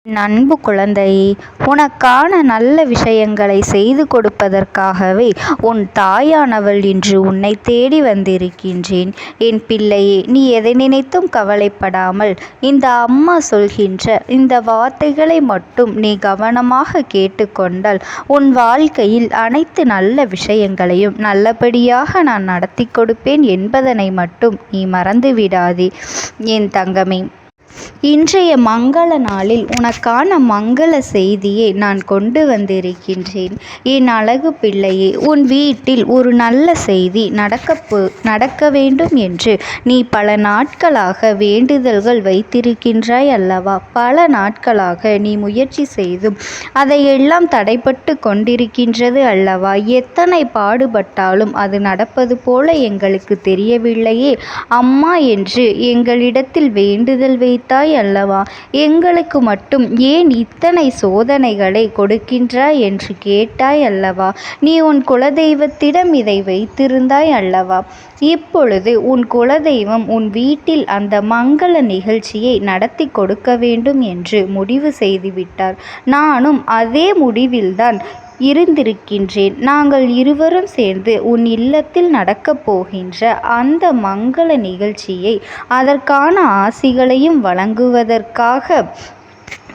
என் அன்பு குழந்தையே, உனக்கான நல்ல விஷயங்களை செய்து கொடுப்பதற்காகவே உன் தாயானவள் இன்று உன்னை தேடி வந்திருக்கின்றேன். என் பிள்ளையே, நீ எதை நினைத்தும் கவலைப்படாமல் இந்த அம்மா சொல்கின்ற இந்த வார்த்தைகளை மட்டும் நீ கவனமாக கேட்டுக்கொண்டால் உன் வாழ்க்கையில் அனைத்து நல்ல விஷயங்களையும் நல்லபடியாக நான் நடத்தி கொடுப்பேன் என்பதனை மட்டும் நீ மறந்து விடாதே என் தங்கமே. இன்றைய மங்கள நாளில் உனக்கான மங்கள செய்தியை நான் கொண்டு வந்திருக்கின்றேன். என் அழகு பிள்ளையே, உன் வீட்டில் ஒரு நல்ல செய்தி நடக்க வேண்டும் என்று நீ பல நாட்களாக வேண்டுதல்கள் வைத்திருக்கின்றாய் அல்லவா? பல நாட்களாக நீ முயற்சி செய்தும் அதையெல்லாம் தடைப்பட்டு கொண்டிருக்கின்றது அல்லவா? எத்தனை பாடுபட்டாலும் அது நடப்பது போல எங்களுக்கு தெரியவில்லையே அம்மா என்று எங்களிடத்தில் வேண்டுதல் வைத்தாய் அல்லவா? எங்களுக்கு மட்டும் ஏன் இத்தனை சோதனைகளை கொடுக்கின்றாய் என்று கேட்டாய் அல்லவா? நீ உன் குலதெய்வத்திடம் இதை வைத்திருந்தாய் அல்லவா? இப்பொழுது உன் குலதெய்வம் உன் வீட்டில் அந்த மங்கள நிகழ்ச்சியை நடத்தி கொடுக்க வேண்டும் என்று முடிவு செய்துவிட்டார். நானும் அதே முடிவில்தான் இருந்திருக்கின்றேன். நாங்கள் இருவரும் சேர்ந்து உன் இல்லத்தில் நடக்கப் போகின்ற அந்த மங்கள நிகழ்ச்சியை அதற்கான ஆசிகளையும் வழங்குவதற்காக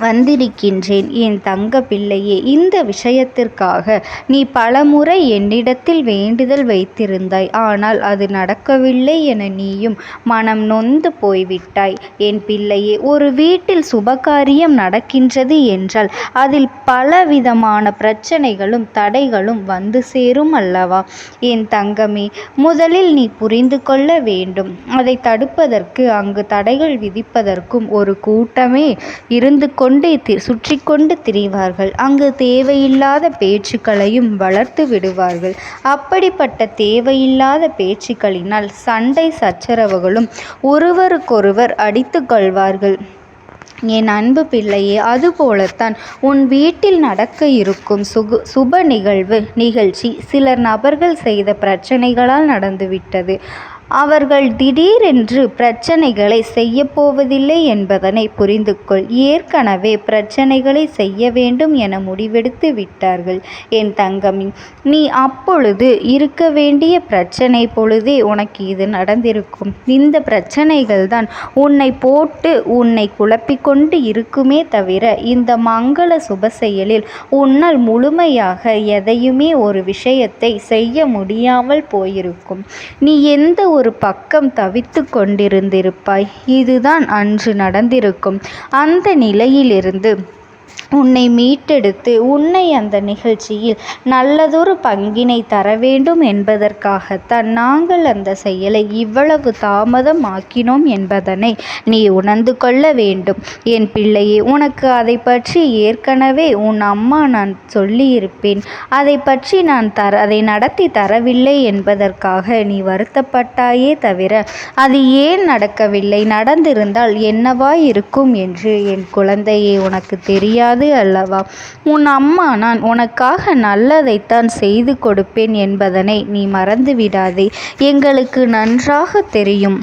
வந்திருக்கின்றேன் என் தங்க பிள்ளையே. இந்த விஷயத்திற்காக நீ பலமுறை என்னிடத்தில் வேண்டுதல் வைத்திருந்தாய். ஆனால் அது நடக்கவில்லை என நீயும் மனம் நொந்து போய்விட்டாய் என் பிள்ளையே. ஒரு வீட்டில் சுபகாரியம் நடக்கின்றது என்றால் அதில் பலவிதமான பிரச்சனைகளும் தடைகளும் வந்து சேரும் அல்லவா என் தங்கமே? முதலில் நீ புரிந்து கொள்ள வேண்டும். அதை தடுப்பதற்கு அங்கு தடைகள் விதிப்பதற்கும் ஒரு கூட்டமே இருந்து சுற்றி கொண்டு திரிவார்கள். அங்கு தேவையில்லாத பேச்சுக்களையும் வளர்த்து விடுவார்கள். அப்படிப்பட்ட தேவையில்லாத பேச்சுக்களினால் சண்டை சச்சரவுகளும் ஒருவருக்கொருவர் அடித்து கொள்வார்கள் என் அன்பு பிள்ளையே. அதுபோலத்தான் உன் வீட்டில் நடக்க இருக்கும் சுப நிகழ்ச்சி சில நபர்கள் செய்த பிரச்சனைகளால் நடந்துவிட்டது. அவர்கள் திடீரென்று பிரச்சனைகளை செய்யப்போவதில்லை என்பதனை புரிந்து கொள். ஏற்கனவே பிரச்சனைகளை செய்ய வேண்டும் என முடிவெடுத்து விட்டார்கள் என் தங்கமி. நீ அப்பொழுது இருக்க வேண்டிய பிரச்சனை பொழுதே உனக்கு இது நடந்திருக்கும். இந்த பிரச்சனைகள் தான் உன்னை குழப்பிக்கொண்டு இருக்குமே தவிர இந்த மங்கள சுப செயலில் உன்னால் முழுமையாக எதையுமே ஒரு விஷயத்தை செய்ய முடியாமல் போயிருக்கும். நீ எந்த ஒரு பக்கம் தவித்து கொண்டிருந்திருப்பாய். இதுதான் அன்று நடந்திருக்கும். அந்த நிலையிலிருந்து உன்னை மீட்டெடுத்து உன்னை அந்த நிகழ்ச்சியில் நல்லதொரு பங்கினை தர வேண்டும் என்பதற்காகத்தான் நாங்கள் அந்த செயலை இவ்வளவு தாமதம் ஆக்கினோம் என்பதனை நீ உணர்ந்து கொள்ள வேண்டும் என் பிள்ளையே. உனக்கு அதை பற்றி ஏற்கனவே உன் அம்மா நான் சொல்லியிருப்பேன். அதை பற்றி அதை நடத்தி தரவில்லை என்பதற்காக நீ வருத்தப்பட்டாயே தவிர அது ஏன் நடக்கவில்லை, நடந்திருந்தால் என்னவாய் இருக்கும் என்று என் குழந்தையே உனக்கு தெரியாது அல்லவா? உன் அம்மா நான் உனக்காக நல்லதைத்தான் செய்து கொடுப்பேன் என்பதனை நீ மறந்து விடாதே. எங்களுக்கு நன்றாக தெரியும்.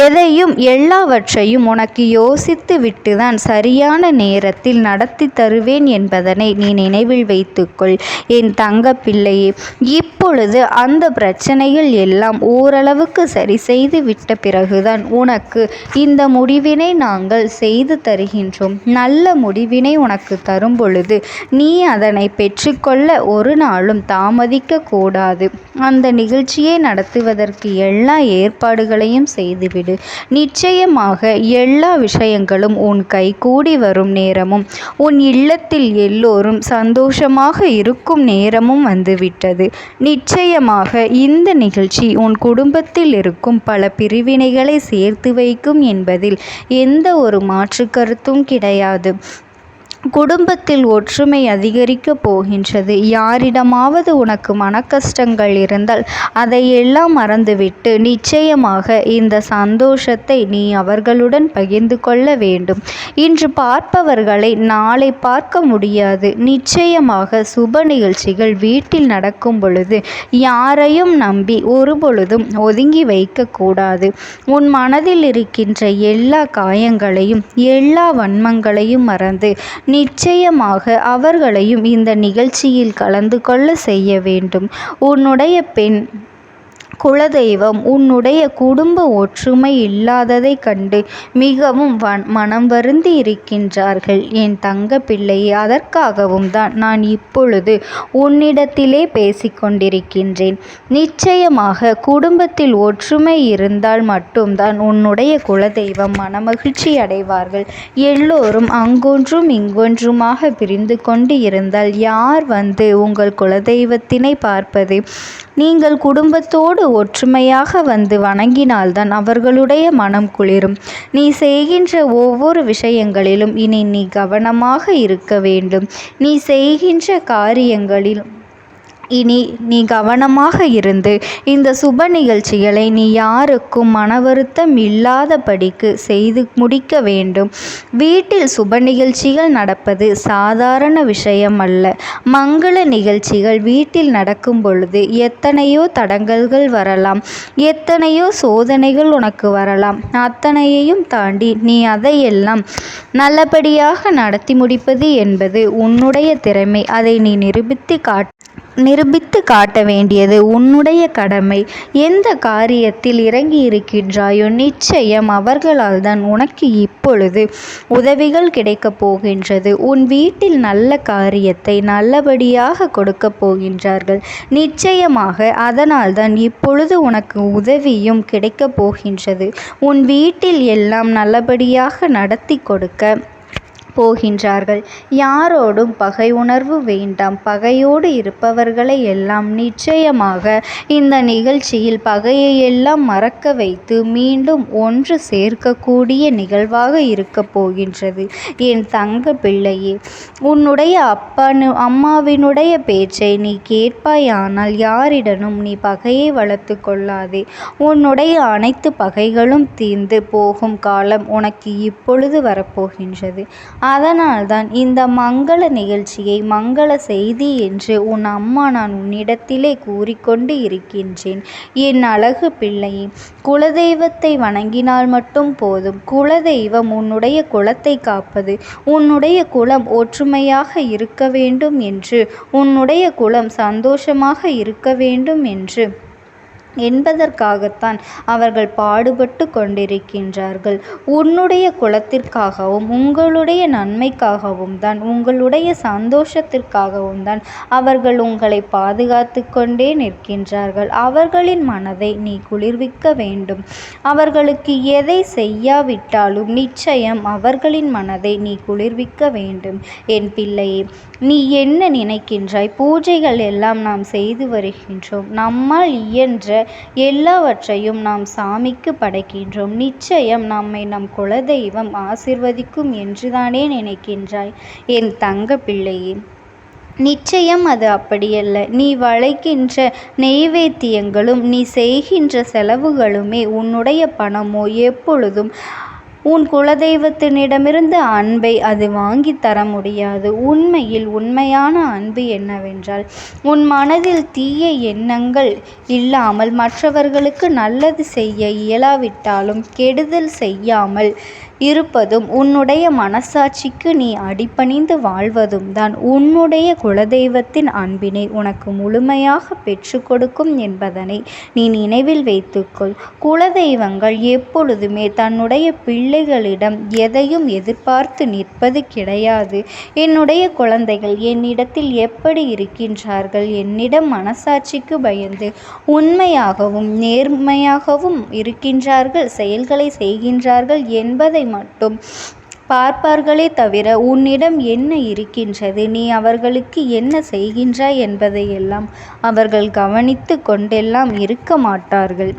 எதையும் எல்லாவற்றையும் உனக்கு யோசித்து விட்டுதான் சரியான நேரத்தில் நடத்தி தருவேன் என்பதனை நீ நினைவில் வைத்துக்கொள் என் தங்க பிள்ளையே. இப்பொழுது அந்த பிரச்சனைகள் எல்லாம் ஓரளவுக்கு சரி செய்து விட்ட பிறகுதான் உனக்கு இந்த முடிவினை நாங்கள் செய்து தருகின்றோம். நல்ல முடிவினை உனக்கு தரும் பொழுது நீ அதனை பெற்றுக்கொள்ள ஒரு நாளும் தாமதிக்க கூடாது. அந்த நிகழ்ச்சியை நடத்துவதற்கு எல்லா ஏற்பாடுகளையும் செய்துவிடு. நிச்சயமாக எல்லா விஷயங்களும் உன் கைகூடி வரும் நேரமும் உன் இல்லத்தில் எல்லோரும் சந்தோஷமாக இருக்கும் நேரமும் வந்துவிட்டது. நிச்சயமாக இந்த நிகழ்ச்சி உன் குடும்பத்தில் இருக்கும் பல பிரிவினைகளை சேர்த்து வைக்கும் என்பதில் எந்த ஒரு மாற்று கருத்தும் கிடையாது. குடும்பத்தில் ஒற்றுமை அதிகரிக்கப் போகின்றது. யாரிடமாவது உனக்கு மனக்கஷ்டங்கள் இருந்தால் அதையெல்லாம் மறந்துவிட்டு நிச்சயமாக இந்த சந்தோஷத்தை நீ அவர்களுடன் பகிர்ந்து கொள்ள வேண்டும். இன்று பார்ப்பவர்களை நாளை பார்க்க முடியாது. நிச்சயமாக சுப நிகழ்ச்சிகள் வீட்டில் நடக்கும் பொழுது யாரையும் நம்பி ஒருபொழுதும் ஒதுங்கி வைக்கக்கூடாது. உன் மனதில் இருக்கின்ற எல்லா காயங்களையும் எல்லா வன்மங்களையும் மறந்து நிச்சயமாக அவர்களையும் இந்த நிகழ்ச்சியில் கலந்து கொள்ள செய்ய வேண்டும். உன்னுடைய பெண் குலதெய்வம் உன்னுடைய குடும்ப ஒற்றுமை இல்லாததை கண்டு மிகவும் மனம் வருந்தி இருக்கின்றார்கள் என் தங்க பிள்ளையே. அதற்காகவும் தான் நான் இப்பொழுது உன்னிடத்திலே பேசிக்கொண்டிருக்கின்றேன். நிச்சயமாக குடும்பத்தில் ஒற்றுமை இருந்தால் மட்டும்தான் உன்னுடைய குலதெய்வம் மனமகிழ்ச்சி அடைவார்கள். எல்லோரும் அங்கொன்றும் இங்கொன்றுமாக பிரிந்து கொண்டு இருந்தால் யார் வந்து உங்கள் குலதெய்வத்தினை பார்ப்பது? நீங்கள் குடும்பத்தோடு ஒற்றுமையாக வந்து வணங்கினால்தான் அவர்களுடைய மனம் குளிரும். நீ செய்கின்ற ஒவ்வொரு விஷயங்களிலும் இனி நீ கவனமாக இருக்க வேண்டும். நீ செய்கின்ற காரியங்களில் இனி நீ கவனமாக இருந்து இந்த சுப நிகழ்ச்சிகளை நீ யாருக்கும் மன வருத்தம் இல்லாதபடிக்கு செய்து முடிக்க வேண்டும். வீட்டில் சுப நிகழ்ச்சிகள் நடப்பது சாதாரண விஷயம் அல்ல. மங்கள நிகழ்ச்சிகள் வீட்டில் நடக்கும் பொழுது எத்தனையோ தடங்கல்கள் வரலாம், எத்தனையோ சோதனைகள் உனக்கு வரலாம். அத்தனையையும் தாண்டி நீ அதையெல்லாம் நல்லபடியாக நடத்தி முடிப்பது என்பது உன்னுடைய திறமை. அதை நீ நிரூபித்து காட்ட வேண்டியது உன்னுடைய கடமை. எந்த காரியத்தில் இறங்கி இருக்கின்றாயோ நிச்சயம் அவர்களால் தான் உனக்கு இப்பொழுது உதவிகள் கிடைக்கப் போகின்றது. உன் வீட்டில் நல்ல காரியத்தை நல்லபடியாக கொடுக்க போகின்றார்கள். நிச்சயமாக அதனால் தான் இப்பொழுது உனக்கு உதவியும் கிடைக்கப் போகின்றது. உன் வீட்டில் எல்லாம் நல்லபடியாக நடத்தி கொடுக்க போகின்றார்கள். யாரோடும் பகை உணர்வு வேண்டாம். பகையோடு இருப்பவர்களை எல்லாம் நிச்சயமாக இந்த நிகழ்ச்சியில் பகையை எல்லாம் மறக்க வைத்து மீண்டும் ஒன்று சேர்க்கக்கூடிய நிகழ்வாக இருக்க போகின்றது என் தங்க பிள்ளையே. உன்னுடைய அம்மாவினுடைய பேச்சை நீ கேட்பாயானால் யாரிடனும் நீ பகையை வளர்த்து கொள்ளாதே. உன்னுடைய அனைத்து பகைகளும் தீர்ந்து போகும் காலம் உனக்கு இப்பொழுது வரப்போகின்றது. அதனால்தான் இந்த மங்கள நிகழ்ச்சியை மங்கள செய்தி என்று உன் அம்மா நான் உன்னிடத்திலே கூறிக்கொண்டு இருக்கின்றேன். என் அழகு பிள்ளையே, குலதெய்வத்தை வணங்கினால் மட்டும் போதும். குலதெய்வம் உன்னுடைய குலத்தை காப்பது. உன்னுடைய குலம் ஒற்றுமையாக இருக்க வேண்டும் என்று, உன்னுடைய குலம் சந்தோஷமாக இருக்க வேண்டும் என்பதற்காகத்தான் அவர்கள் பாடுபட்டு கொண்டிருக்கின்றார்கள். உன்னுடைய குலத்திற்காகவும் உங்களுடைய நன்மைக்காகவும் தான், உங்களுடைய சந்தோஷத்திற்காகவும் தான் அவர்கள் உங்களை பாதுகாத்து கொண்டே நிற்கின்றார்கள். அவர்களின் மனதை நீ குளிர்விக்க வேண்டும். அவர்களுக்கு எதை செய்யாவிட்டாலும் நிச்சயம் அவர்களின் மனதை நீ குளிர்விக்க வேண்டும். என் பிள்ளையே, நீ என்ன நினைக்கின்றாய்? பூஜைகள் எல்லாம் நாம் செய்து வருகின்றோம். நம்மால் இயன்ற எல்லாவற்றையும் நாம் சாமிக்கு படைக்கின்றோம். நிச்சயம் நம்மை நம் குலதெய்வம் ஆசிர்வதிக்கும் என்றுதானே நினைக்கின்றாய் என் தங்க பிள்ளையே? நிச்சயம் அது அப்படியல்ல. நீ வளைக்கின்ற நெய்வேத்தியங்களும் நீ செய்கின்ற செலவுகளுமே உன்னுடைய பணமோ எப்பொழுதும் உன் குலதெய்வத்தினிடமிருந்து அன்பை அது வாங்கி தர முடியாது. உண்மையில் உண்மையான அன்பு என்னவென்றால், உன் மனதில் தீய எண்ணங்கள் இல்லாமல் மற்றவர்களுக்கு நல்லது செய்ய இயலாவிட்டாலும் கெடுதல் செய்யாமல் இருப்பதும், உன்னுடைய மனசாட்சிக்கு நீ அடிபணிந்து வாழ்வதும் தான் உன்னுடைய குலதெய்வத்தின் அன்பினை உனக்கு முழுமையாக பெற்று கொடுக்கும் என்பதனை நீ நினைவில் வைத்துக்கொள். குலதெய்வங்கள் எப்பொழுதுமே தன்னுடைய பிள்ளைகளிடம் எதையும் எதிர்பார்த்து நிற்பது கிடையாது. என்னுடைய குழந்தைகள் என்னிடத்தில் எப்படி இருக்கின்றார்கள்? என்னிடம் மனசாட்சிக்கு பயந்து உண்மையாகவும் நேர்மையாகவும் இருக்கின்றார்கள், செயல்களை செய்கின்றார்கள் என்பதை மட்டும் பார்ப்பார்களே தவிர உன்னிடம் என்ன இருக்கின்றது, நீ அவர்களுக்கு என்ன செய்கின்றாய் என்பதையெல்லாம் அவர்கள் கவனித்து கொண்டெல்லாம் இருக்க மாட்டார்கள்.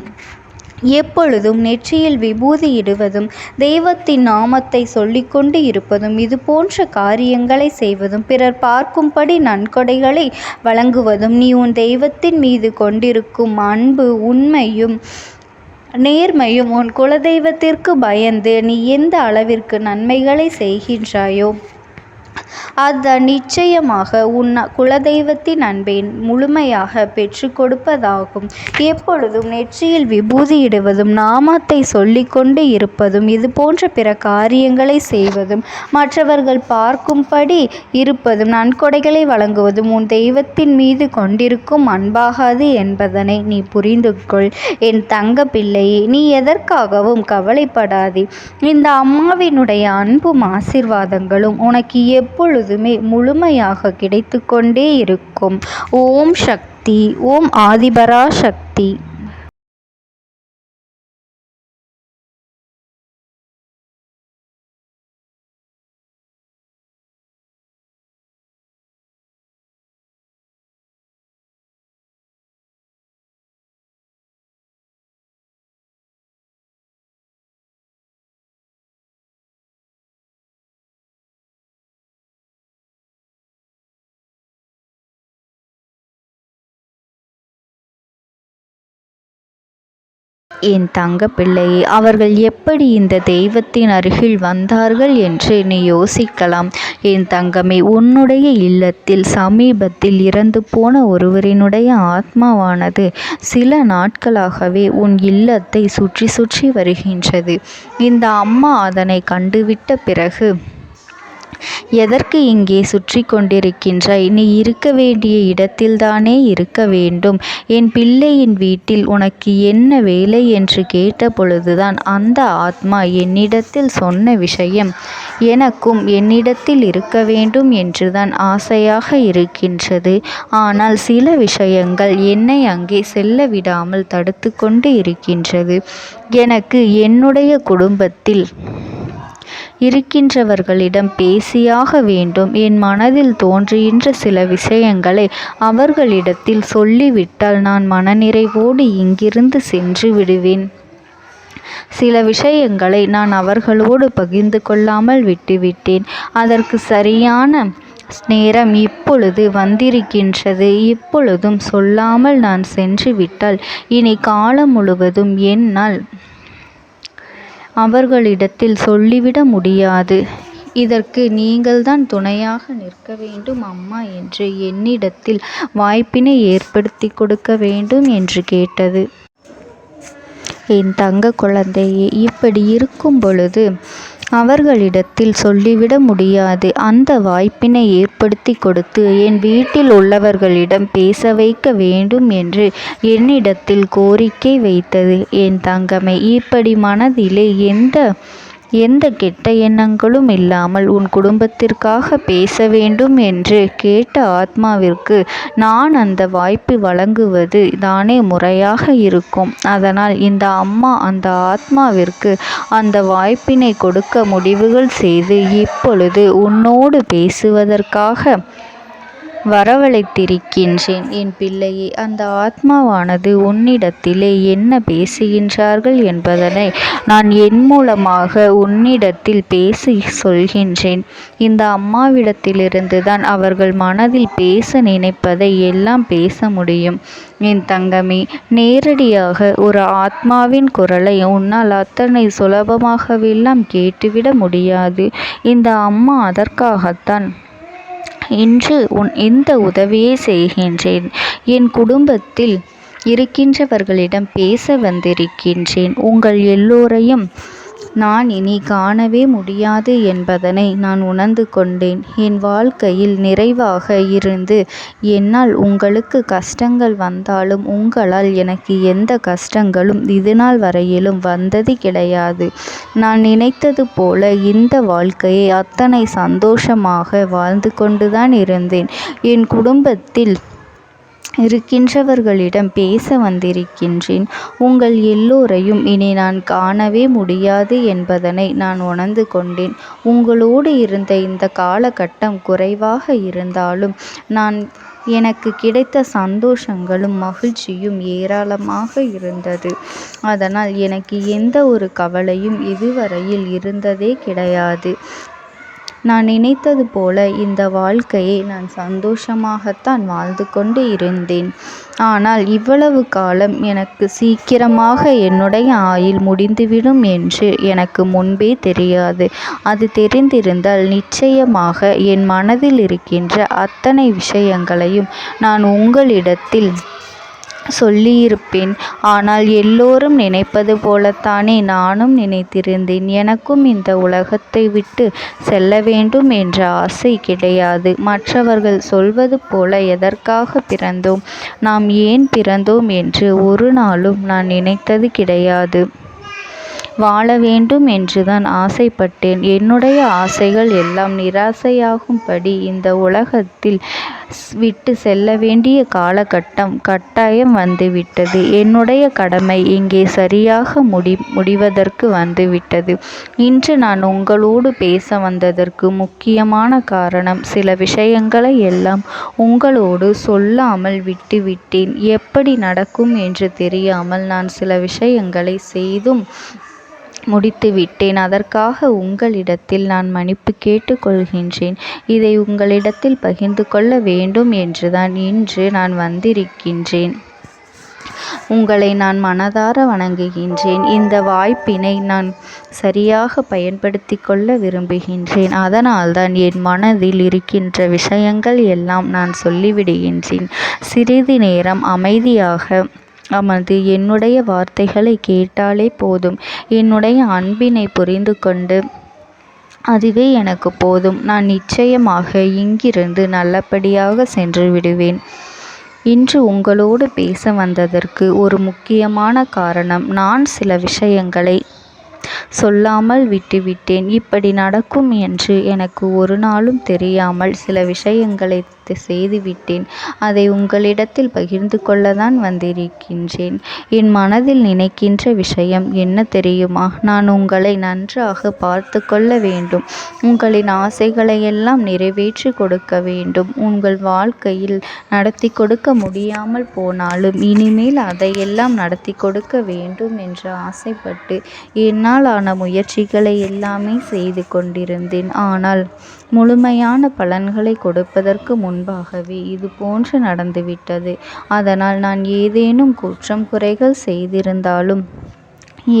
எப்பொழுதும் நெற்றியில் விபூதி இடுவதும் தெய்வத்தின் நாமத்தை சொல்லிக்கொண்டு இருப்பதும் இது போன்ற காரியங்களை செய்வதும் பிறர் பார்க்கும்படி நன்கொடைகளை வழங்குவதும் நீ உன் தெய்வத்தின் மீது கொண்டிருக்கும் அன்பு உண்மையும் நேர்மையும் உன் குலதெய்வத்திற்கு பயந்து நீ எந்த அளவிற்கு நன்மைகளை செய்கின்றாயோ அது நிச்சயமாக உன் குலதெய்வத்தின் அன்பை முழுமையாக பெற்று கொடுப்பதாகும். எப்பொழுதும் நெற்றியில் விபூதி இடுவதும் நாமத்தை சொல்லிக்கொண்டு இருப்பதும் இது போன்ற பிற காரியங்களை செய்வதும் மற்றவர்கள் பார்க்கும்படி இருப்பதும் நன்கொடைகளை வழங்குவதும் உன் தெய்வத்தின் மீது கொண்டிருக்கும் அன்பாகாது என்பதனை நீ புரிந்து கொள். என் தங்க பிள்ளையே, நீ எதற்காகவும் கவலைப்படாதே. இந்த அம்மாவினுடைய அன்பும் ஆசீர்வாதங்களும் உனக்கு எப்பொழுதுமே முழுமையாக கிடைத்து கொண்டே இருக்கும். ஓம் சக்தி. ஓம் ஆதிபரா சக்தி. என் தங்க பிள்ளையே, அவர்கள் எப்படி இந்த தெய்வத்தின் அருகில் வந்தார்கள் என்று நீ யோசிக்கலாம். என் தங்கமே, உன்னுடைய இல்லத்தில் சமீபத்தில் இறந்து போன ஒருவரினுடைய ஆத்மாவானது சில நாட்களாகவே உன் இல்லத்தை சுற்றி சுற்றி வருகின்றது. இந்த அம்மா அதனை கண்டுவிட்ட பிறகு, எதற்கு இங்கே சுற்றி கொண்டிருக்கின்றாய்? நீ இருக்க வேண்டிய இடத்தில்தானே இருக்க வேண்டும். என் பிள்ளையின் வீட்டில் உனக்கு என்ன வேலை என்று கேட்ட பொழுதுதான் அந்த ஆத்மா என்னிடத்தில் சொன்ன விஷயம், எனக்கும் என்னிடத்தில் இருக்க வேண்டும் என்றுதான் ஆசையாக இருக்கின்றது. ஆனால் சில விஷயங்கள் என்னை அங்கே செல்ல விடாமல் தடுத்து கொண்டு இருக்கின்றது. எனக்கு என்னுடைய குடும்பத்தில் இருக்கின்றவர்களிடம் பேசியாக வேண்டும். என் மனதில் தோன்றுகின்ற சில விஷயங்களை அவர்களிடத்தில் சொல்லிவிட்டால் நான் மனநிறைவோடு இங்கிருந்து சென்று விடுவேன். சில விஷயங்களை நான் அவர்களோடு பகிர்ந்து கொள்ளாமல் விட்டுவிட்டேன். அதற்கு சரியான நேரம் இப்பொழுது வந்திருக்கின்றது. இப்பொழுதும் சொல்லாமல் நான் சென்று விட்டால் இனி காலம் முழுவதும் என்னால் அவர்களிடத்தில் சொல்லிவிட முடியாது. இதற்கு நீங்கள்தான் துணையாக நிற்க வேண்டும் அம்மா என்று என்னிடத்தில் வாய்ப்பினை ஏற்படுத்தி கொடுக்க வேண்டும் என்று கேட்டது. என் தங்க குழந்தையே, இப்படி இருக்கும் பொழுது அவர்களிடத்தில் சொல்லிவிட முடியாது. அந்த வாய்ப்பினை ஏற்படுத்தி கொடுத்து என் வீட்டில் உள்ளவர்களிடம் பேச வைக்க வேண்டும் என்று என்னிடத்தில் கோரிக்கை வைத்தது. என் தங்கமே, இப்படி மனதிலே எந்த கெட்ட எண்ணங்களும் இல்லாமல் உன் குடும்பத்திற்காக பேச வேண்டும் என்று கேட்ட ஆத்மாவிற்கு நான் அந்த வாய்ப்பு வழங்குவது தானே முறையாக இருக்கும். அதனால் இந்த அம்மா அந்த ஆத்மாவிற்கு அந்த வாய்ப்பினை கொடுக்க முடிவுகள் செய்து இப்பொழுது உன்னோடு பேசுவதற்காக வரவழைத்திருக்கின்றேன். என் பிள்ளையே, அந்த ஆத்மாவானது உன்னிடத்திலே என்ன பேசுகின்றார்கள் என்பதனை நான் என் மூலமாக உன்னிடத்தில் பேசி சொல்கின்றேன். இந்த அம்மாவிடத்திலிருந்து தான் அவர்கள் மனதில் பேச நினைப்பதை எல்லாம் பேச முடியும். என் தங்கமே, நேரடியாக ஒரு ஆத்மாவின் குரலை உன்னால் அத்தனை சுலபமாகவெல்லாம் கேட்டுவிட முடியாது. இந்த அம்மா அதற்காகத்தான் இன்று இந்த உதவியை செய்கின்றேன். என் குடும்பத்தில் இருக்கின்றவர்களிடம் பேச வந்திருக்கின்றேன். உங்கள் எல்லோரையும் நான் இனி காணவே முடியாது என்பதனை நான் உணர்ந்து கொண்டேன். என் வாழ்க்கையில் நிறைவாக இருந்து என்னால் உங்களுக்கு கஷ்டங்கள் வந்தாலும் உங்களால் எனக்கு எந்த கஷ்டங்களும் இதுநாள் வரையிலும் வந்தது கிடையாது. நான் நினைத்தது போல இந்த வாழ்க்கையை அத்தனை சந்தோஷமாக வாழ்ந்து கொண்டுதான் இருந்தேன். என் குடும்பத்தில் இருக்கின்றவர்களிடம் பேச வந்திருக்கின்றேன். உங்கள் எல்லோரையும் இனி நான் காணவே முடியாது என்பதனை நான் உணர்ந்து கொண்டேன். உங்களோடு இருந்த இந்த காலகட்டம் குறைவாக இருந்தாலும் நான் எனக்கு கிடைத்த சந்தோஷங்களும் மகிழ்ச்சியும் ஏராளமாக இருந்தது. அதனால் எனக்கு எந்த ஒரு கவலையும் இதுவரையில் இருந்ததே கிடையாது. நான் நினைத்தது போல இந்த வாழ்க்கையை நான் சந்தோஷமாகத்தான் வாழ்ந்து கொண்டு இருந்தேன். ஆனால் இவ்வளவு காலம் எனக்கு சீக்கிரமாக என்னுடைய ஆயுள் முடிந்துவிடும் என்று எனக்கு முன்பே தெரியாது. அது தெரிந்திருந்தால் நிச்சயமாக என் மனதில் இருக்கின்ற அத்தனை விஷயங்களையும் நான் உங்களிடத்தில் சொல்லியிருப்பேன். ஆனால் எல்லோரும் நினைப்பது போலத்தானே நானும் நினைத்திருந்தேன். எனக்கும் இந்த உலகத்தை விட்டு செல்ல வேண்டும் என்ற ஆசை கிடையாது. மற்றவர்கள் சொல்வது போல எதற்காக பிறந்தோம், நாம் ஏன் பிறந்தோம் என்று ஒரு நாளும் நான் நினைத்தது கிடையாது. வாழ வேண்டும் என்றுதான் ஆசைப்பட்டேன். என்னுடைய ஆசைகள் எல்லாம் நிராசையாகும்படி இந்த உலகத்தில் விட்டு செல்ல வேண்டிய காலகட்டம் கட்டாயம் வந்துவிட்டது. என்னுடைய கடமை இங்கே சரியாக முடிவதற்கு வந்துவிட்டது. இன்று நான் உங்களோடு பேச வந்ததற்கு முக்கியமான காரணம், சில விஷயங்களை எல்லாம் உங்களோடு சொல்லாமல் விட்டுவிட்டேன். எப்படி நடக்கும் என்று தெரியாமல் நான் சில விஷயங்களை செய்தும் முடித்துவிட்டேன். அதற்காக உங்களிடத்தில் நான் மன்னிப்பு கேட்டுக்கொள்கின்றேன். இதை உங்களிடத்தில் பகிர்ந்து கொள்ள வேண்டும் என்றுதான் இன்று நான் வந்திருக்கின்றேன். உங்களை நான் மனதார வணங்குகின்றேன். இந்த வாய்ப்பினை நான் சரியாக பயன்படுத்தி கொள்ள விரும்புகின்றேன். அதனால்தான் என் மனதில் இருக்கின்ற விஷயங்கள் எல்லாம் நான் சொல்லிவிடுகின்றேன். சிறிது நேரம் அமைதியாக அமர்ந்து என்னுடைய வார்த்தைகளை கேட்டாலே போதும். என்னுடைய அன்பினை புரிந்து கொண்டு அதுவே எனக்கு போதும். நான் நிச்சயமாக இங்கிருந்து நல்லபடியாக சென்று விடுவேன். இன்று உங்களோடு பேச வந்ததற்கு ஒரு முக்கியமான காரணம், நான் சில விஷயங்களை சொல்லாமல் விட்டுவிட்டேன். இப்படி நடக்கும் என்று எனக்கு ஒரு நாளும் தெரியாமல் சில விஷயங்களை செய்துவிட்டேன். அதை உங்களிடத்தில் பகிர்ந்து கொள்ளத்தான் வந்திருக்கின்றேன். என் மனதில் நினைக்கின்ற விஷயம் என்ன தெரியுமா? நான் உங்களை நன்றாக பார்த்து கொள்ள வேண்டும். உங்களின் ஆசைகளை எல்லாம் நிறைவேற்றி கொடுக்க வேண்டும். உங்கள் வாழ்க்கையில் நடத்தி கொடுக்க முடியாமல் போனாலும் இனிமேல் அதையெல்லாம் நடத்தி கொடுக்க வேண்டும் என்று ஆசைப்பட்டு என்னால் ஆன முயற்சிகளை எல்லாமே செய்து கொண்டிருந்தேன். ஆனால் முழுமையான பலன்களை கொடுப்பதற்கு முன்பாகவே இது போன்று நடந்துவிட்டது. அதனால் நான் ஏதேனும் குற்றம் குறைகள் செய்திருந்தாலும்,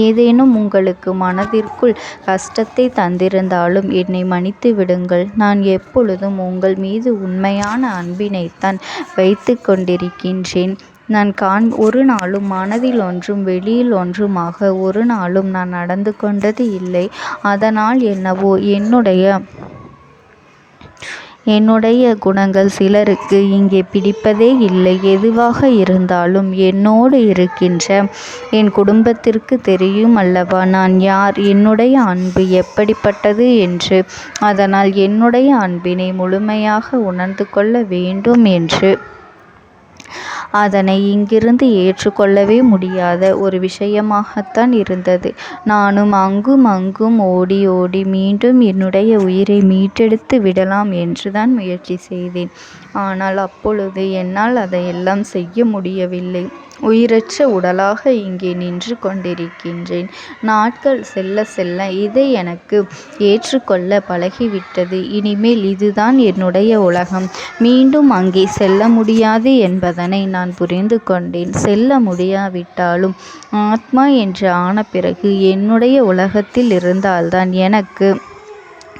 ஏதேனும் உங்களுக்கு மனதிற்குள் கஷ்டத்தை தந்திருந்தாலும் என்னை மன்னித்து விடுங்கள். நான் எப்பொழுதும் உங்கள் மீது உண்மையான அன்பினைத்தான் வைத்து கொண்டிருக்கின்றேன். நான் ஒரு நாளும் மனதில் ஒன்றும் வெளியில் ஒன்றுமாக ஒரு நாளும் நான் நடந்து கொண்டது இல்லை. அதனால் என்னவோ என்னுடைய குணங்கள் சிலருக்கு இங்கே பிடிப்பதே இல்லை. எதுவாக இருந்தாலும் என்னோடு இருக்கின்ற என் குடும்பத்திற்கு தெரியும் அல்லவா நான் யார், என்னுடைய அன்பு எப்படிப்பட்டது என்று. அதனால் என்னுடைய அன்பினை முழுமையாக உணர்ந்து கொள்ள வேண்டும் என்று அதனை இங்கிருந்து ஏற்றுக்கொள்ளவே முடியாத ஒரு விஷயமாகத்தான் இருந்தது. நானும் அங்கும் அங்கும் ஓடி ஓடி மீண்டும் என்னுடைய உயிரை மீட்டெடுத்து விடலாம் என்றுதான் முயற்சி செய்தேன். ஆனால் அப்பொழுது என்னால் அதையெல்லாம் செய்ய முடியவில்லை. உயிரற்ற உடலாக இங்கே நின்று கொண்டிருக்கின்றேன். நாட்கள் செல்ல செல்ல இதை எனக்கு ஏற்றுக்கொள்ள பழகிவிட்டது. இனிமேல் இதுதான் என்னுடைய உலகம். மீண்டும் அங்கே செல்ல முடியாது என்பதனை நான் புரிந்து கொண்டேன். செல்ல முடியாவிட்டாலும் ஆத்மா என்று ஆன பிறகு என்னுடைய உலகத்தில் இருந்தால்தான் எனக்கு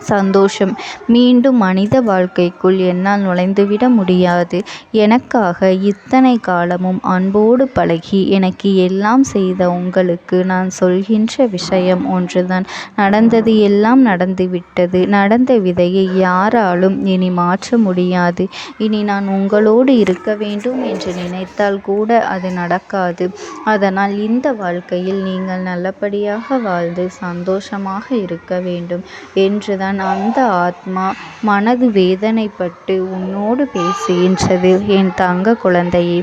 சந்தோஷம். மீண்டும் மனித வாழ்க்கைக்குள் என்னால் நுழைந்துவிட முடியாது. எனக்காக இத்தனை காலமும் அன்போடு பழகி எனக்கு எல்லாம் செய்த உங்களுக்கு நான் சொல்கின்ற விஷயம் ஒன்றுதான். நடந்தது எல்லாம் நடந்துவிட்டது. நடந்த விதையை யாராலும் இனி மாற்ற முடியாது. இனி நான் உங்களோடு இருக்க வேண்டும் என்று நினைத்தால் கூட அது நடக்காது. அதனால் இந்த வாழ்க்கையில் நீங்கள் நல்லபடியாக வாழ்ந்து சந்தோஷமாக இருக்க வேண்டும் என்றுதான் அப்போதுதான் அந்த ஆத்மா மனது வேதனைப்பட்டு உன்னோடு பேசுகின்றது. என் தங்க குழந்தையே,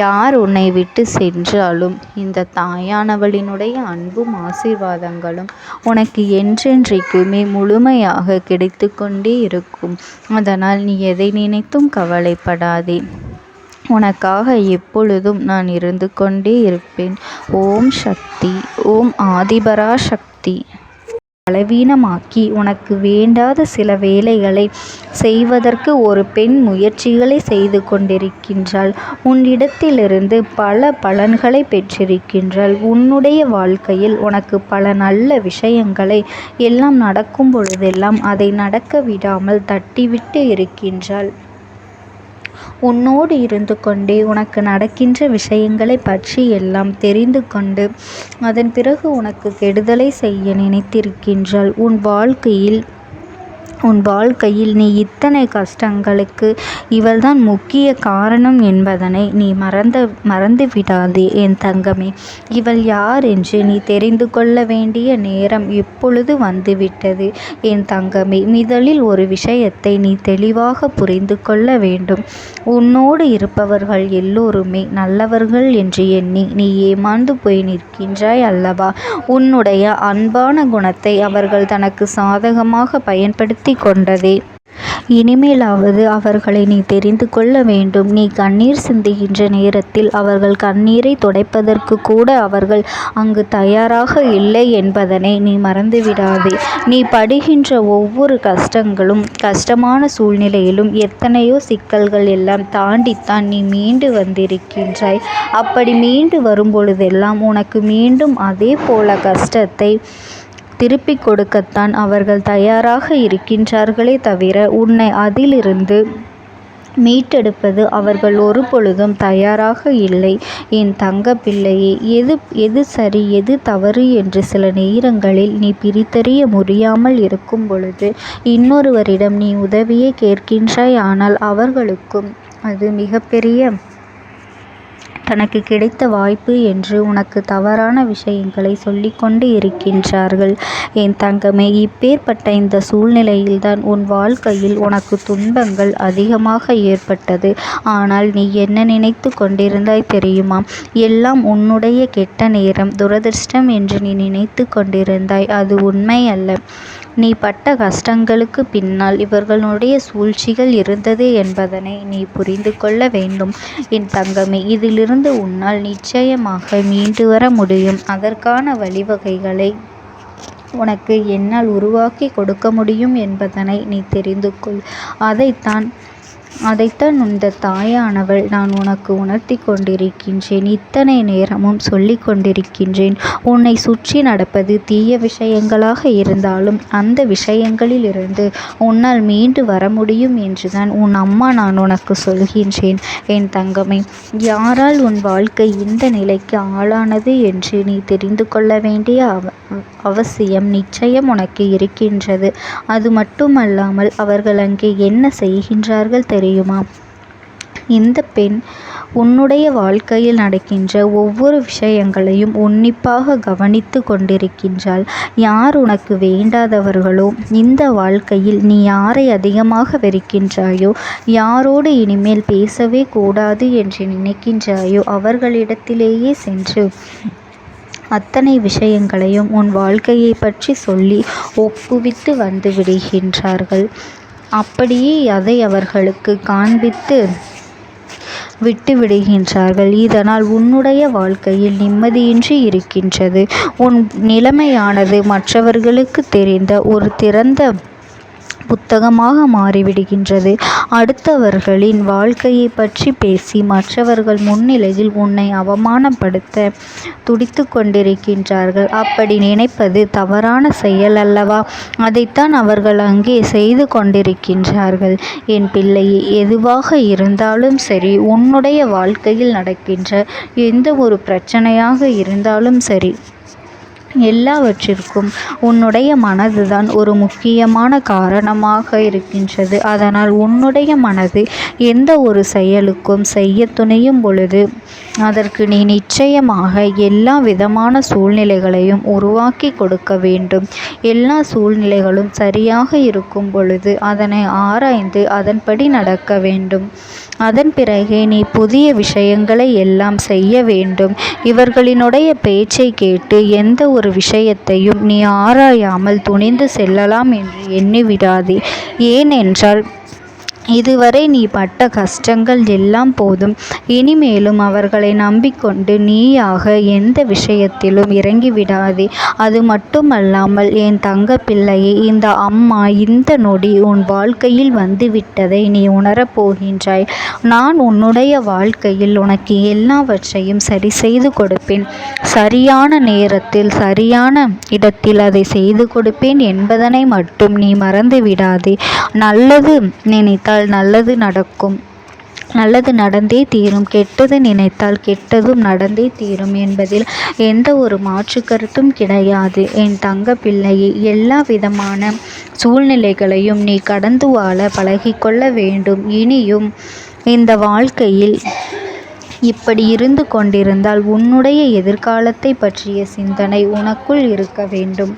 யார் உன்னை விட்டு சென்றாலும் இந்த தாயானவளினுடைய அன்பும் ஆசீர்வாதங்களும் உனக்கு என்றென்றைக்குமே முழுமையாக கிடைத்து கொண்டே இருக்கும். அதனால் நீ எதை நினைத்தும் கவலைப்படாதே. உனக்காக எப்பொழுதும் நான் இருந்து கொண்டே இருப்பேன். ஓம் சக்தி. ஓம் ஆதிபரா சக்தி. பலவீனமாக்கி உனக்கு வேண்டாத சில வேலைகளை செய்வதற்கு ஒரு பெண் முயற்சிகளை செய்து கொண்டிருக்கின்றாள். உன்னிடத்திலிருந்து பல பலன்களை பெற்றிருக்கின்றாள். உன்னுடைய வாழ்க்கையில் உனக்கு பல நல்ல விஷயங்களை எல்லாம் நடக்கும் பொழுதெல்லாம் அதை நடக்க விடாமல் தட்டிவிட்டு இருக்கின்றாள். உன்னோடு இருந்து கொண்டே உனக்கு நடக்கின்ற விஷயங்களை பற்றி எல்லாம் தெரிந்து கொண்டு அதன் பிறகு உனக்கு கெடுதலை செய்ய நினைத்திருக்கின்றாள். உன் வாழ்க்கையில் நீ இத்தனை கஷ்டங்களுக்கு இவள்தான் முக்கிய காரணம் என்பதனை நீ மறந்து விடாதே என் தங்கமே. இவள் யார் என்று நீ தெரிந்து கொள்ள வேண்டிய நேரம் இப்பொழுது வந்துவிட்டது என் தங்கமே. முதலில் ஒரு விஷயத்தை நீ தெளிவாக புரிந்து கொள்ள வேண்டும். உன்னோடு இருப்பவர்கள் எல்லோருமே நல்லவர்கள் என்று எண்ணி நீ ஏமாந்து போய் நிற்கின்றாய் அல்லவா? உன்னுடைய அன்பான குணத்தை அவர்கள் தனக்கு சாதகமாக பயன்படுத்தி கொண்டதே. இனிமேலாவது அவர்களை நீ தெரிந்து கொள்ள வேண்டும். நீ கண்ணீர் சிந்துகின்ற நேரத்தில் அவர்கள் கண்ணீரை துடைப்பதற்கு கூட அவர்கள் அங்கு தயாராக இல்லை என்பதனை நீ மறந்துவிடாதே. நீ படுகின்ற ஒவ்வொரு கஷ்டங்களும் கஷ்டமான சூழ்நிலையிலும் எத்தனையோ சிக்கல்கள் எல்லாம் தாண்டித்தான் நீ மீண்டு வந்திருக்கின்றாய். அப்படி மீண்டு வரும்பொழுதெல்லாம் உனக்கு மீண்டும் அதே போல கஷ்டத்தை திருப்பிக் கொடுக்கத்தான் அவர்கள் தயாராக இருக்கின்றார்களே தவிர உன்னை அதிலிருந்து மீட்டெடுப்பது அவர்கள் ஒரு பொழுதும் தயாராக இல்லை என் தங்க பிள்ளையே. எது சரி எது தவறு என்று சில நேரங்களில் நீ பிரித்தறிய முடியாமல் இருக்கும் பொழுது இன்னொருவரிடம் நீ உதவியை கேட்கின்றாய். ஆனால் அவர்களுக்கும் அது மிகப்பெரிய தனக்கு கிடைத்த வாய்ப்பு என்று உனக்கு தவறான விஷயங்களை சொல்லிக்கொண்டு இருக்கின்றார்கள் என் தங்கமே. இப்பேற்பட்ட இந்த சூழ்நிலையில்தான் உன் வாழ்க்கையில் உனக்கு துன்பங்கள் அதிகமாக ஏற்பட்டது. ஆனால் நீ என்ன நினைத்து கொண்டிருந்தாய் தெரியுமா? எல்லாம் உன்னுடைய கெட்ட நேரம், துரதிர்ஷ்டம் என்று நீ நினைத்து கொண்டிருந்தாய். அது உண்மை அல்ல. நீ பட்ட கஷ்டங்களுக்கு பின்னால் இவர்களுடைய சூழ்ச்சிகள் இருந்தது என்பதனை நீ புரிந்து கொள்ள வேண்டும் என் தங்கமே. இதிலிருந்து உன்னால் நிச்சயமாக மீண்டு வர முடியும். அதற்கான வழிவகைகளை உனக்கு என்னால் உருவாக்கி கொடுக்க முடியும் என்பதனை நீ தெரிந்து கொள். அதைத்தான் இந்த தாயானவள் நான் உனக்கு உணர்த்தி கொண்டிருக்கின்றேன். இத்தனை நேரமும் சொல்லி கொண்டிருக்கின்றேன். உன்னை சுற்றி நடப்பது தீய விஷயங்களாக இருந்தாலும் அந்த விஷயங்களிலிருந்து உன்னால் மீண்டு வர முடியும் என்றுதான் உன் அம்மா நான் உனக்கு சொல்கின்றேன் என் தங்கமே. யாரால் உன் வாழ்க்கை இந்த நிலைக்கு ஆளானது என்று நீ தெரிந்து கொள்ள வேண்டிய அவசியம் நிச்சயம் உனக்கு இருக்கின்றது. அது மட்டுமல்லாமல் அவர்கள் அங்கே என்ன செய்கின்றார்கள் தெரியுமா? இந்த பெண் உன்னுடைய வாழ்க்கையில் நடக்கின்ற ஒவ்வொரு விஷயங்களையும் உன்னிப்பாக கவனித்து கொண்டிருக்கின்றாள். யார் உனக்கு வேண்டாதவர்களோ, இந்த வாழ்க்கையில் நீ யாரை அதிகமாக வெறுக்கின்றாயோ, யாரோடு இனிமேல் பேசவே கூடாது என்று நினைக்கின்றாயோ அவர்களிடத்திலேயே சென்று அத்தனை விஷயங்களையும் உன் வாழ்க்கையை பற்றி சொல்லி ஒப்புவித்து வந்து விடுகின்றார்கள். அப்படியே அதை அவர்களுக்கு காண்பித்து விட்டு விடுகின்றார்கள். இதனால் உன்னுடைய வாழ்க்கையில் நிம்மதியின்றி இருக்கின்றது. உன் நிலைமையானது மற்றவர்களுக்கு தெரிந்த ஒரு திறந்த புத்தகமாக மாறிவிடுகின்றது. அடுத்தவர்களின் வாழ்க்கையை பற்றி பேசி மற்றவர்கள் முன்னிலையில் உன்னை அவமானப்படுத்த துடித்து கொண்டிருக்கின்றார்கள். அப்படி நினைப்பது தவறான செயல் அல்லவா? அதைத்தான் அவர்கள் அங்கே செய்து கொண்டிருக்கின்றார்கள் என் பிள்ளையே. எதுவாக இருந்தாலும் சரி, உன்னுடைய வாழ்க்கையில் நடக்கின்ற எந்த ஒரு பிரச்சனையாக இருந்தாலும் சரி, எல்லாவற்றிற்கும் உன்னுடைய மனதுதான் ஒரு முக்கியமான காரணமாக இருக்கின்றது. அதனால் உன்னுடைய மனது எந்த ஒரு செயலுக்கும் செய்ய துணியும் பொழுது அதற்கு நீ நிச்சயமாக எல்லா விதமான சூழ்நிலைகளையும் உருவாக்கி கொடுக்க வேண்டும். எல்லா சூழ்நிலைகளும் சரியாக இருக்கும் பொழுது அதனை ஆராய்ந்து அதன்படி நடக்க வேண்டும். அதன் பிறகே நீ புதிய விஷயங்களை எல்லாம் செய்ய வேண்டும். இவர்களினுடைய பேச்சை கேட்டு எந்த ஒரு விஷயத்தையும் நீ ஆராயாமல் துணிந்து செல்லலாம் என்று எண்ணிவிடாதே. ஏனென்றால் இதுவரை நீ பட்ட கஷ்டங்கள் எல்லாம் போதும். இனிமேலும் அவர்களை நம்பிக்கொண்டு நீயாக எந்த விஷயத்திலும் இறங்கிவிடாதே. அது மட்டுமல்லாமல் என் தங்க பிள்ளையே, இந்த அம்மா இந்த நொடி உன் வாழ்க்கையில் வந்துவிட்டதை நீ உணரப்போகின்றாய். நான் உன்னுடைய வாழ்க்கையில் உனக்கு எல்லாவற்றையும் சரி செய்து கொடுப்பேன். சரியான நேரத்தில் சரியான இடத்தில் அதை செய்து கொடுப்பேன் என்பதனை மட்டும் நீ மறந்து விடாதே. நல்லது நினைத்தால் நல்லது நடக்கும், நல்லது நடந்தே தீரும். கெட்டது நினைத்தால் கெட்டதும் நடந்தே தீரும் என்பதில் எந்த ஒரு மாற்று கருத்தும் கிடையாது. என் தங்க பிள்ளையே, எல்லா விதமான சூழ்நிலைகளையும் நீ கடந்து வாழ பழகிக்கொள்ள வேண்டும். இனியும் இந்த வாழ்க்கையில் இப்படி இருந்து கொண்டிருந்தால் உன்னுடைய எதிர்காலத்தை பற்றிய சிந்தனை உனக்குள் இருக்க வேண்டும்.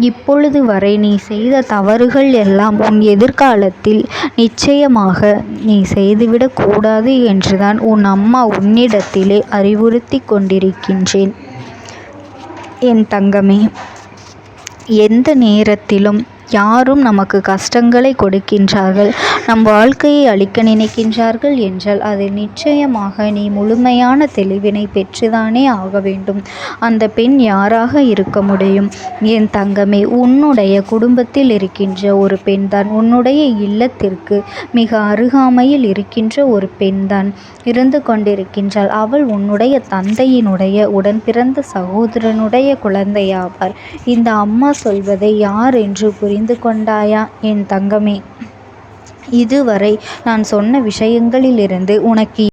இப்பொழுது வரை நீ செய்த தவறுகள் எல்லாம் உன் எதிர்காலத்தில் நிச்சயமாக நீ செய்துவிடக் கூடாது என்றுதான் உன் அம்மா உன்னிடத்திலே அறிவுறுத்தி கொண்டிருக்கின்றேன். என் தங்கமே, எந்த நேரத்திலும் யாரும் நமக்கு கஷ்டங்களை கொடுக்கின்றார்கள், நம் வாழ்க்கையை அழிக்க நினைக்கின்றார்கள் என்றால் அதில் நிச்சயமாக நீ முழுமையான தெளிவினை பெற்றுதானே ஆக வேண்டும். அந்த பெண் யாராக இருக்க முடியும்? என் தங்கமே, உன்னுடைய குடும்பத்தில் இருக்கின்ற ஒரு பெண்தான், உன்னுடைய இல்லத்திற்கு மிக அருகாமையில் இருக்கின்ற ஒரு பெண்தான் இருந்து கொண்டிருக்கின்றாள். அவள் உன்னுடைய தந்தையினுடைய உடன் பிறந்த சகோதரனுடைய குழந்தையாவார். இந்த அம்மா சொல்வதை யார் என்று புரிந்து கொண்டாயா என் தங்கமே? இதுவரை நான் சொன்ன விஷயங்களிலிருந்து உனக்கு